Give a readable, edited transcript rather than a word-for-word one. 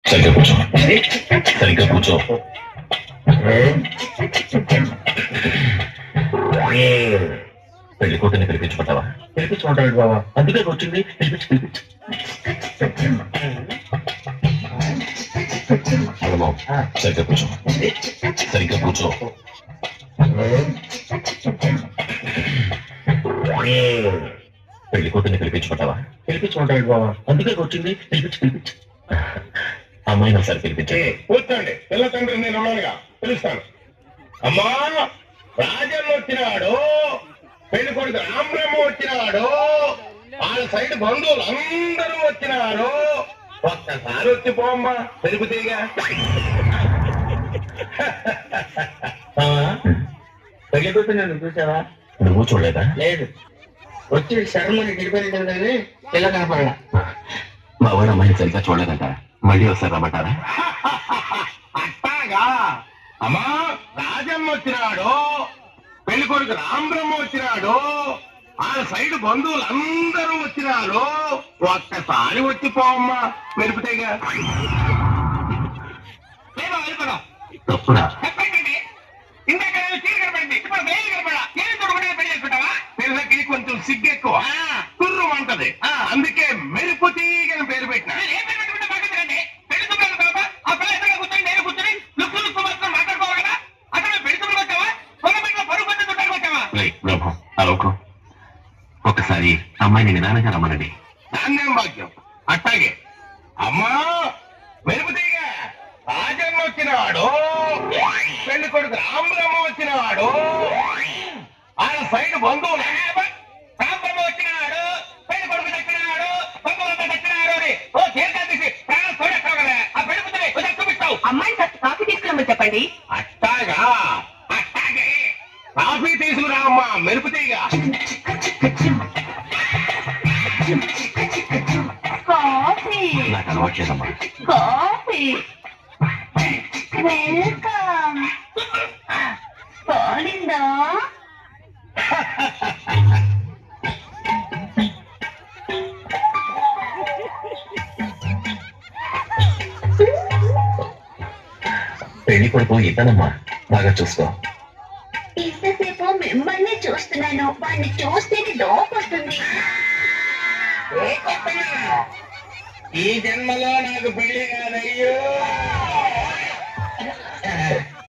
సరిగ్గా కూర్చో, సరిగ్గా కూర్చో. పెళ్లి కూతుర్ని పిలిపించుకుంటావా? పిలిపించుకుంటాడు బాబా. అందుకే వచ్చింది. పిలిపించు. సరిగ్గా కూర్చో, సరిగ్గా కూర్చో. పెళ్లి కూతుర్ని పిలిపించుకుంటావా? పిలిపించుకుంటాడు బాబా. అందుకే వచ్చింది. పిలిపించు. అమ్మాయిని ఒకసారి పిలిపించే. కూర్చోండి. పిల్ల తండ్రి నేను ఉన్నానుగా, పిలుస్తాను. అమ్మా, రాజన్న వచ్చినాడు, పెళ్లి కొడుకు రామబ్రహ్మ వచ్చినాడు, వాళ్ళ సైడ్ బంధువులు అందరూ వచ్చినారు. ఒక్కసారి వచ్చి పోమ్మా, పెరుగుతీగా. పెళ్లి కూతురు నన్ను చూసావా? నువ్వు చూడలేదా? లేదు. వచ్చి శర్మని గిడిపోయింది కానీ పిల్ల కనపడలా. మా వాడు అమ్మాయిని సరిగ్గా చూడలేదంట. మళ్ళీ ఒకసారి రమ్మంటారా? అట్టాగా. అమ్మా, రాజమ్మ వచ్చినాడు, పెళ్లి కొడుకు రామబ్రహ్మ వచ్చినాడు, వాళ్ళ సైడ్ బంధువులు అందరూ వచ్చినారు. ఒక్కసారి వచ్చి పోమ్మా, పెరుగుతీగా. తప్పుడా? పిల్లకి కొంచెం సిగ్గెక్కువ, తుర్రు అంటది. అందుకే మెరుపు తీగని పేరు పెట్టిన. అలోకు, ఒకసారి అమ్మాయిని నిదానంగా రమ్మనండి. ధాన్యం భాగ్యం. అట్టాగే. అమ్మా, మెరుపు తీగ రాజమ్మ వచ్చినాడు, పెళ్లి కొడుకు రామబ్రహ్మ వచ్చినాడు, ఆయన సైడ్ బంధువులు రామబ్రహ్మ వచ్చినాడు, పెళ్లి కొడుకు దక్కినాడు, బంధువులంతా దక్కినాడు అని ఓ చేత తీసి ప్రాణం తోడెత్తావు కదా. ఆ పెళ్లి కూతురు చూపిస్తావు. అమ్మాయి కాఫీ తీసుకురమ్మని చెప్పండి. అట్టాగా. అట్టాగే. కాఫీ తీసుకురా అమ్మా, మెరుపు తీగ. కాఫీ నాకు అలవాట్లేదమ్మా. Coffee welcome. పోలిందా? పెళ్లి కొడుకు ఇతనమ్మా, బాగా చూసుకో. ఇంతసేపు మిమ్మల్ని చూస్తున్నాను, వాడిని చూస్తేనే లోపొస్తుంది. ఈ జన్మలో నాకు పెళ్లి కాదయ్యో.